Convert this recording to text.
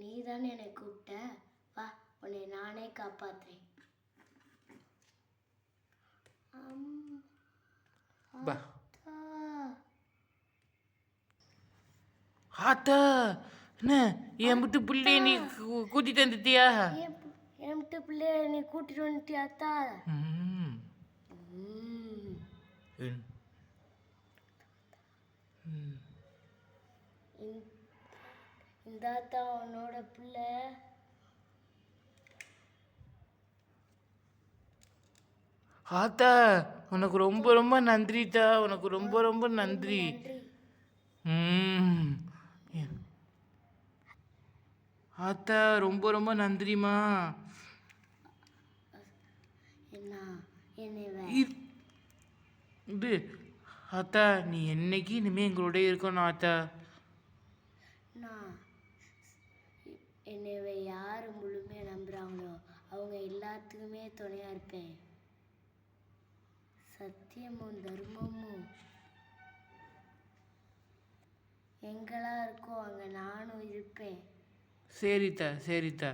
நீ தானே என்னை கூப்பிட்ட, வா உன்னை நானே காப்பாத்துறேன். பா ஆத்தா, என்ன என் விட்டு பிள்ளைய நீ கூட்டிட்டு வந்துட்டியா? என் விட்டு பிள்ளைய நீ கூட்டிட்டு வந்துட்டியாத்தா? இந்தாத்தா உன்னோட பிள்ளை. ஆத்தா, உனக்கு ரொம்ப ரொம்ப நன்றித்தா, உனக்கு ரொம்ப ரொம்ப நன்றி. ஆத்தா ரொம்ப ரொம்ப நன்றிமா. இது ஆத்தா, நீ என்னைக்கு இனிமே எங்களோட இருக்கணும் ஆத்தா. என்னை யார் முழுமையாக நம்புகிறாங்களோ அவங்க எல்லாத்துக்குமே துணையாக இருப்பேன். சத்தியமும் தர்மமும் எங்கெல்லாம் இருக்கோ அங்கே நானும் இருப்பேன். சரித்தா சரித்தா.